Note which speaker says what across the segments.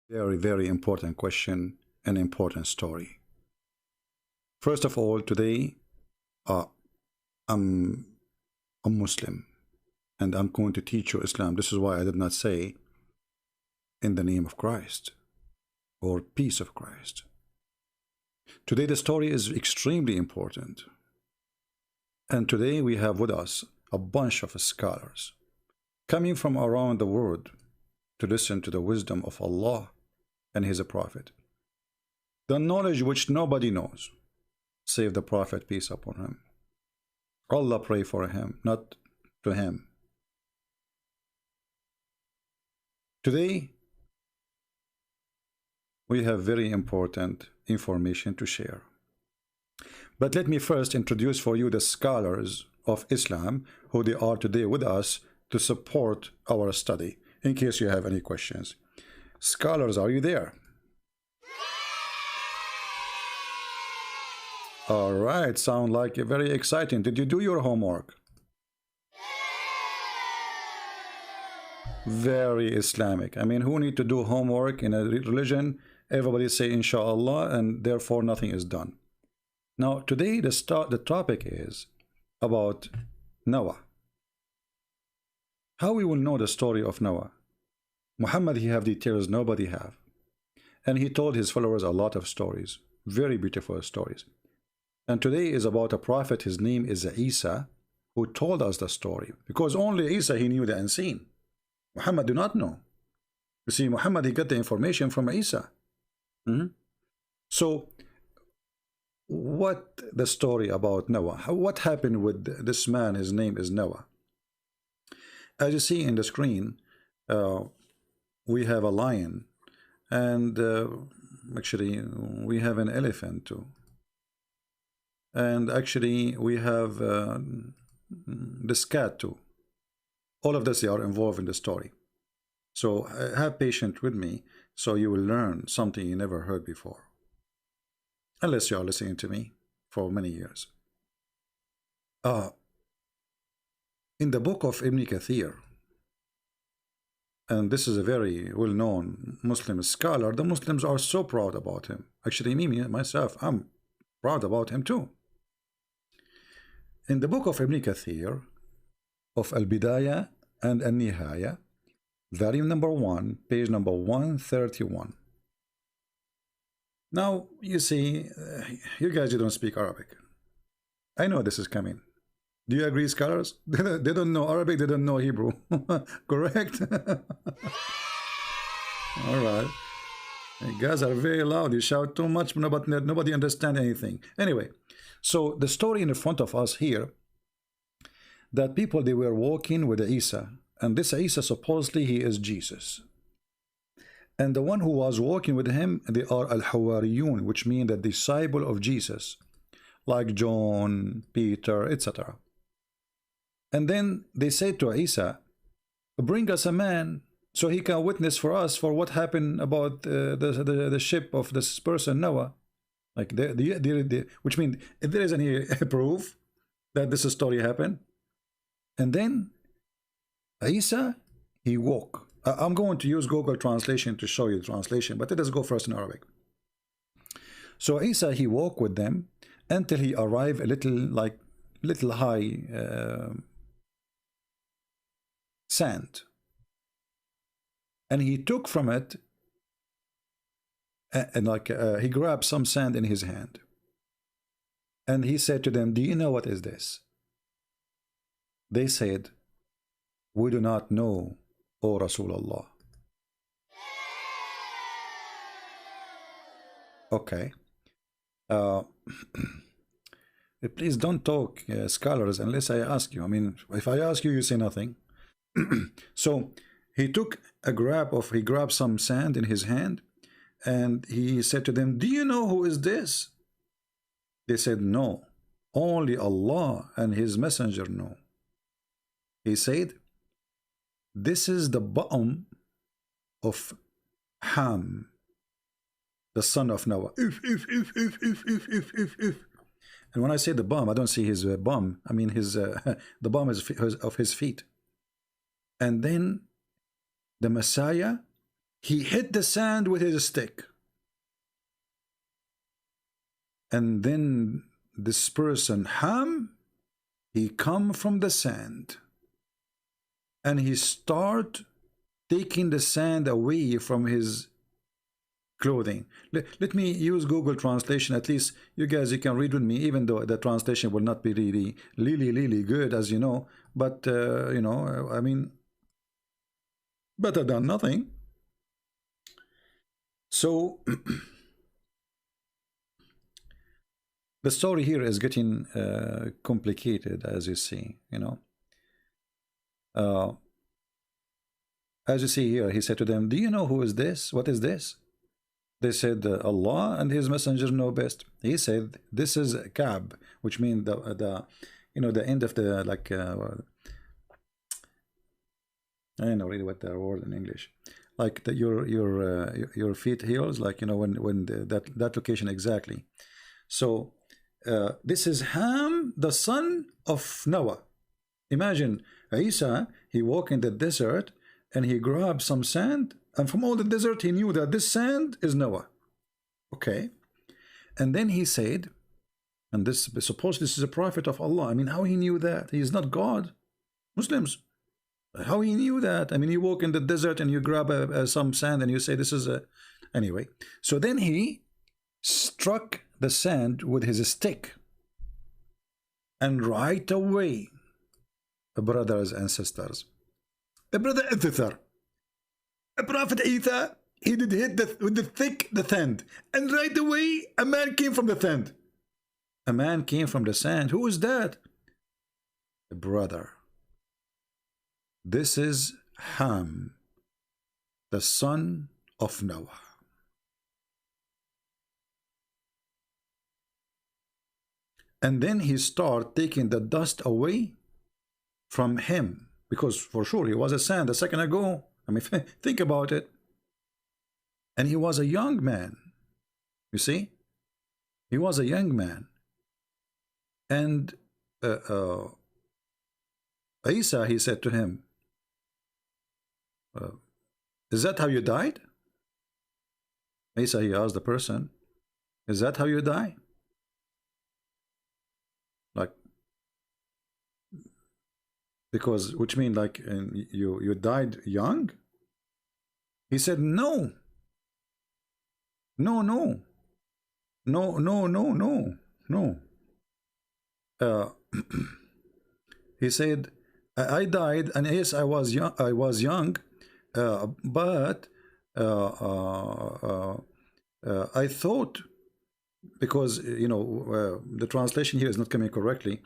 Speaker 1: Very, very important question and important story. First of all, today I'm a Muslim and I'm going to teach you Islam. This is why I did not say in the name of Christ or peace of Christ. Today the story is extremely important. And today we have with us a bunch of scholars coming from around the world to listen to the wisdom of Allah and His Prophet. The knowledge which nobody knows, save the Prophet, peace upon him. Allah pray for him, not to him. Today, we have very important information to share. But let me first introduce for you the scholars of Islam who they are today with us to support our study, in case you have any questions. Scholars, are you there? All right, sound like very exciting. Did you do your homework? Very Islamic. I mean, who need to do homework in a religion? Everybody say inshallah, and therefore nothing is done. Now today the topic is about Noah. How we will know the story of Noah? Muhammad, he have details nobody have, and he told his followers a lot of stories, very beautiful stories. And today is about a prophet. His name is Isa, who told us the story, because only Isa he knew the unseen. Muhammad do not know. You see, Muhammad he got the information from Isa. So what the story about Noah? What happened with this man? His name is Noah. As you see in the screen, we have a lion, and actually we have an elephant too, and actually we have this cat too. All of this, they are involved in the story. So have patience with me, so you will learn something you never heard before, unless you are listening to me for many years. In the book of Ibn Kathir, and this is a very well-known Muslim scholar, the Muslims are so proud about him. Actually, me myself, I'm proud about him too. In the book of Ibn Kathir, of Al-Bidayah and Al-Nihaya, volume number 1, page number 131. Now, you see, you guys, you don't speak Arabic. I know this is coming. Do you agree, scholars? They don't know Arabic, they don't know Hebrew. Correct? All right. You guys are very loud. You shout too much, but nobody understands anything. Anyway, so the story in front of us here, that people, they were walking with Isa, and this Isa, supposedly he is Jesus. And the one who was walking with him, they are Al-Hawariyun, which mean the disciple of Jesus, like John, Peter, etc. And then they said to Isa, bring us a man so he can witness for us for what happened about the ship of this person Noah. Like which means if there is any proof that this story happened. And then Isa, he walked. I'm going to use Google translation to show you the translation, but let us go first in Arabic. So Isa, he walked with them until he arrived a little high sand, and he took from it and he grabbed some sand in his hand, and he said to them, do you know what is this? They said, we do not know, O Rasulullah. Okay. Please don't talk, scholars, unless I ask you. I mean, if I ask you, you say nothing. So he took he grabbed some sand in his hand, and he said to them, do you know who is this? They said, no, only Allah and his messenger know. He said, this is the bottom of Ham, the son of Noah. And when I say the bum, I don't see his bum. I mean the bum is of his feet. And then the Messiah, he hit the sand with his stick. And then this person, Ham, he come from the sand. And he start taking the sand away from his clothing. Let me use Google Translation. At least you guys, you can read with me, even though the translation will not be really good, as you know. But, you know, I mean, better than nothing. So, the story here is getting complicated, as you see, you know. As you see here, he said to them, do you know who is this? What is this? They said, Allah and his messenger know best. He said, this is Ka'b, which means the you know, the end of the, like, I don't know really what the word in English, like the, your feet heels, like, you know, when that location exactly. So this is Ham, the son of Noah. Imagine Isa, he walked in the desert and he grabbed some sand, and from all the desert he knew that this sand is Noah. Okay. And then he said, and this, suppose this is a prophet of Allah. I mean, how he knew that? He is not God. Muslims, how he knew that? I mean, you walk in the desert and you grab some sand and you say this is a... Anyway, so then he struck the sand with his stick, and right away, brothers and sisters, brother Ether, Prophet Isa, he did hit with the sand, and right away a man came from the sand. A man came from the sand. Who is that? A brother. This is Ham, the son of Noah. And then he started taking the dust away from him, because for sure he was a sand a second ago. I mean, think about it. And he was a young man. You see? He was a young man. And Isa, he said to him, is that how you died? Isa, he asked the person, is that how you die? Like, because, which means like you died young? He said, no. No, no. No, no, no, no, no. He said, I died, and yes, I was young, but I thought, because you know the translation here is not coming correctly.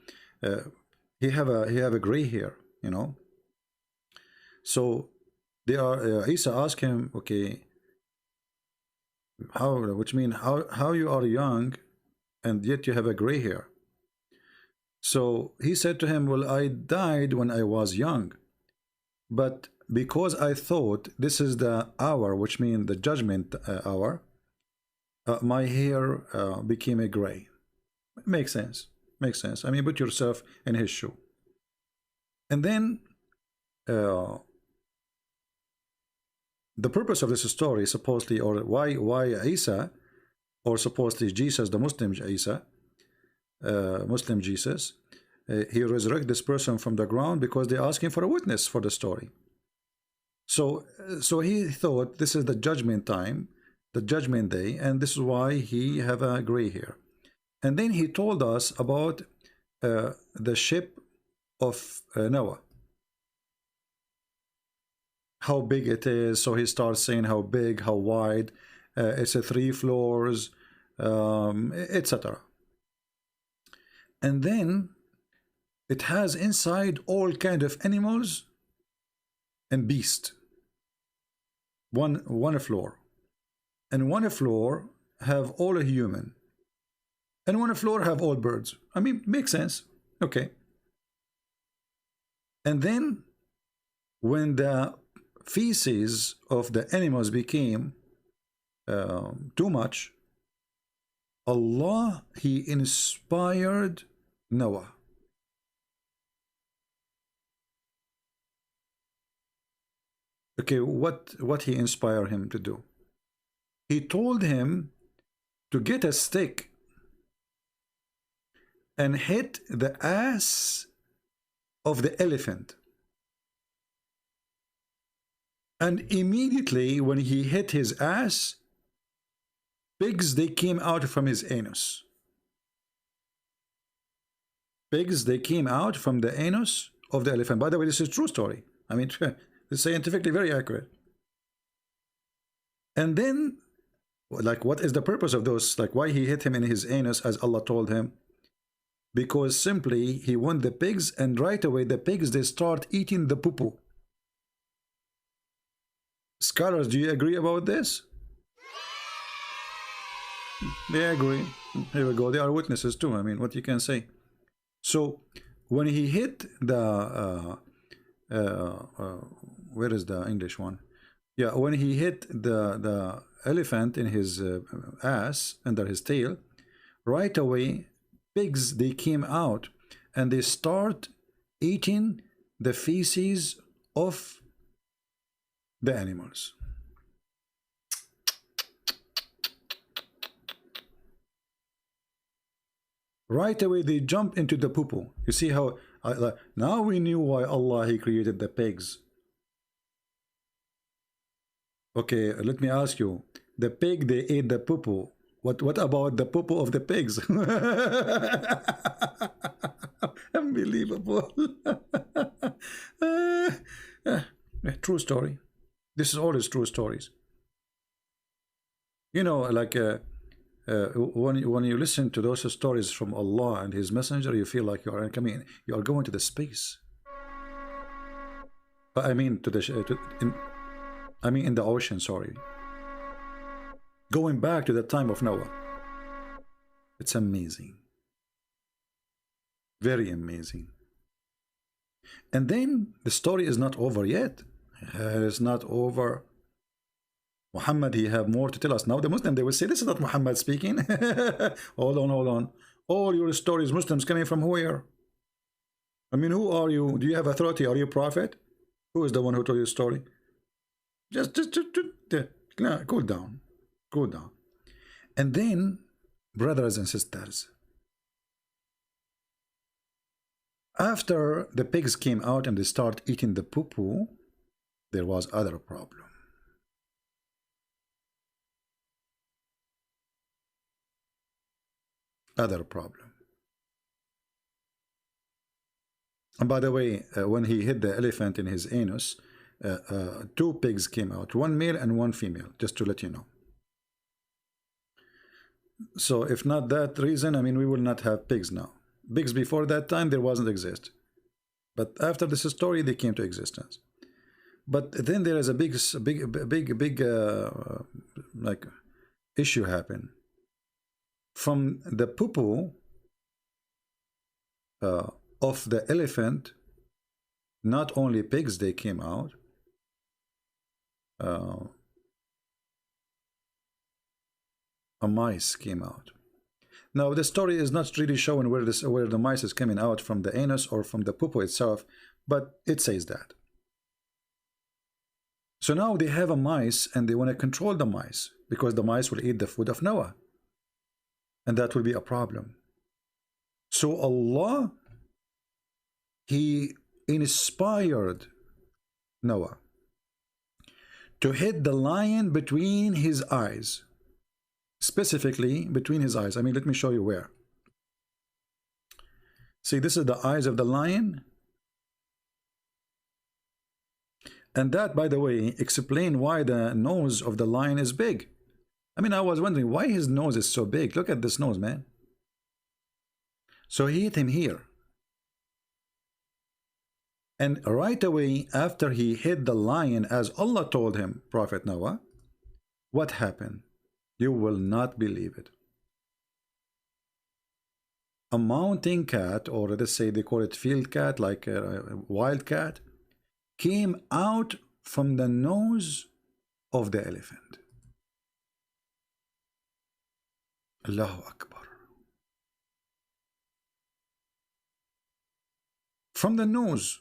Speaker 1: He have a gray hair, you know. So they are. Isa asked him, okay, how? Which means how you are young, and yet you have a gray hair. So he said to him, well, I died when I was young, but because I thought this is the hour, which means the judgment hour, my hair became a gray. Makes sense. Makes sense. I mean, put yourself in his shoe. And then the purpose of this story, supposedly, or why Isa, or supposedly Jesus, the Muslim Isa, Muslim Jesus, he resurrected this person from the ground because they're asking for a witness for the story. So he thought this is the judgment time, the judgment day, and this is why he have a gray hair. And then he told us about the ship of Noah, how big it is. So he starts saying how big, how wide, it's a 3 floors, etc. And then it has inside all kind of animals and beasts. One floor, and one floor have all a human, and one floor have all birds. I mean, makes sense. Okay. And then when the feces of the animals became too much, Allah, he inspired Noah. Okay, what he inspired him to do? He told him to get a stick and hit the ass of the elephant. And immediately when he hit his ass, pigs, they came out from his anus. Pigs, they came out from the anus of the elephant. By the way, this is a true story. I mean, it's scientifically very accurate. And then, like, what is the purpose of those? Like, why he hit him in his anus as Allah told him? Because simply he want the pigs, and right away the pigs, they start eating the poo-poo. Scholars, do you agree about this? They agree. Here we go. They are witnesses too. I mean, what you can say. So when he hit the where is the English one? Yeah, when he hit the elephant in his ass, under his tail, right away pigs, they came out and they start eating the feces of the animals. Right away they jump into the poo-poo. You see how now we knew why Allah, he created the pigs. Okay, let me ask you, the pig, they ate the poo-poo. What about the poo-poo of the pigs? Unbelievable. True story. This is always true stories. You know, like when you listen to those stories from Allah and His Messenger, you feel like you are coming, you are going to the space. I mean, to the in the ocean. Sorry, going back to the time of Noah. It's amazing, very amazing. And then the story is not over yet. It's not over. Muhammad, he have more to tell us. Now the Muslim, they will say, this is not Muhammad speaking. Hold on, hold on. All your stories, Muslims, coming from where? I mean, who are you? Do you have authority? Are you a prophet? Who is the one who told you the story? Just cool down. Cool down. And then, brothers and sisters, after the pigs came out and they start eating the poo-poo, there was other problem. Other problem. And by the way, when he hit the elephant in his anus, two pigs came out, one male and one female, just to let you know. So if not that reason, I mean, we will not have pigs now. Pigs before that time, there wasn't exist. But after this story, they came to existence. But then there is a big like issue happen. From the poo-poo of the elephant, not only pigs, they came out. A mice came out. Now the story is not really showing where the mice is coming out from the anus or from the poo-poo itself, but it says that. So now they have a mice and they want to control the mice because the mice will eat the food of Noah. And that will be a problem. So Allah, He inspired Noah to hit the lion between his eyes. Specifically between his eyes. I mean, let me show you where. See, this is the eyes of the lion. And that, by the way, explains why the nose of the lion is big. I mean, I was wondering why his nose is so big. Look at this nose, man. So he hit him here. And right away, after he hit the lion, as Allah told him, Prophet Noah, what happened? You will not believe it. A mountain cat, or let's say they call it field cat, like a wild cat, came out from the nose of the elephant. Allahu Akbar. From the nose.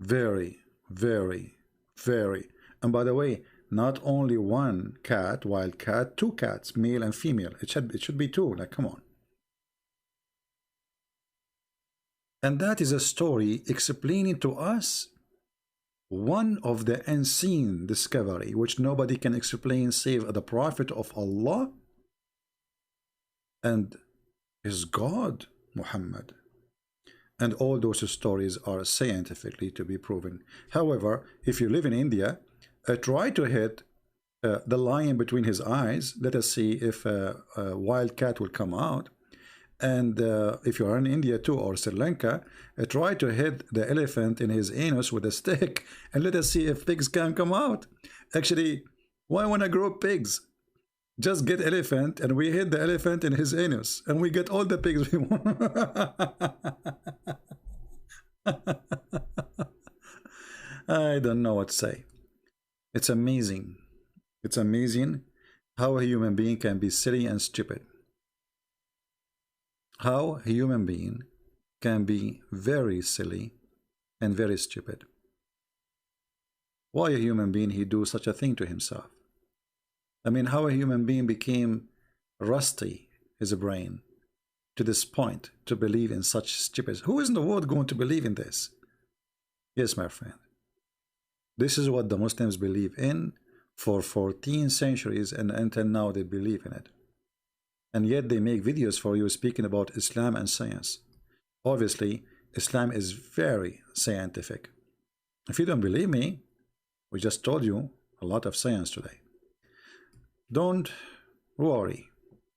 Speaker 1: Very, very, very. And by the way, not only one cat, wild cat, two cats, male and female. It should be two. Like, come on. And that is a story explaining to us one of the unseen discovery which nobody can explain save the Prophet of Allah and his God Muhammad. And all those stories are scientifically to be proven. However, if you live in India, try to hit the lion between his eyes. Let us see if a wild cat will come out. And if you are in India too, or Sri Lanka, try to hit the elephant in his anus with a stick, and let us see if pigs can come out. Actually, why want to grow pigs? Just get elephant, and we hit the elephant in his anus, and we get all the pigs we want. I don't know what to say. It's amazing. It's amazing how a human being can be silly and stupid. How a human being can be very silly and very stupid. Why a human being he do such a thing to himself? I mean, how a human being became rusty his brain to this point to believe in such stupid. Who is in the world going to believe in this? Yes, my friend. This is what the Muslims believe in for 14 centuries, and until now they believe in it. And yet they make videos for you speaking about Islam and science. Obviously, Islam is very scientific. If you don't believe me, we just told you a lot of science today. Don't worry,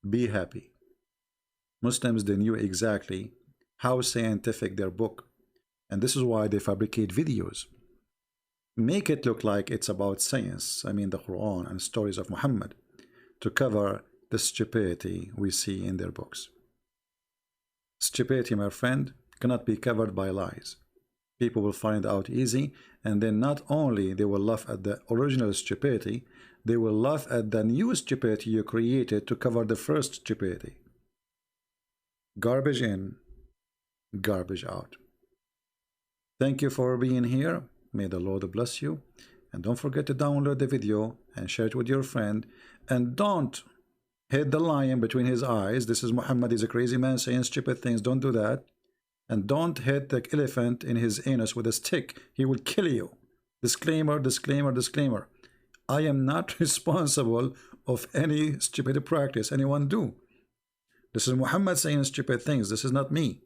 Speaker 1: be happy. Muslims, they knew exactly how scientific their book, and this is why they fabricate videos. Make it look like it's about science, I mean the Quran and stories of Muhammad, to cover the stupidity we see in their books. Stupidity, my friend, cannot be covered by lies. People will find out easy, and then not only they will laugh at the original stupidity, they will laugh at the new stupidity you created to cover the first stupidity. Garbage in, garbage out. Thank you for being here. May the Lord bless you. And don't forget to download the video and share it with your friend. And don't hit the lion between his eyes. This is Muhammad. He's a crazy man saying stupid things. Don't do that. And don't hit the elephant in his anus with a stick. He will kill you. Disclaimer, disclaimer, disclaimer. I am not responsible of any stupid practice anyone do. This is Muhammad saying stupid things. This is not me.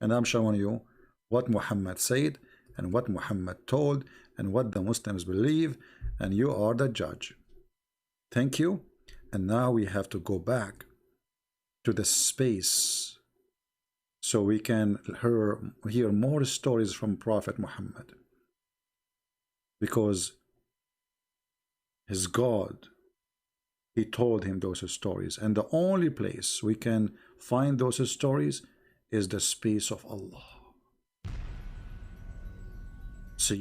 Speaker 1: And I'm showing you what Muhammad said and what Muhammad told and what the Muslims believe, and you are the judge. Thank you. And now we have to go back to the space so we can hear more stories from Prophet Muhammad, because his God, he told him those stories, and the only place we can find those stories is the space of Allah.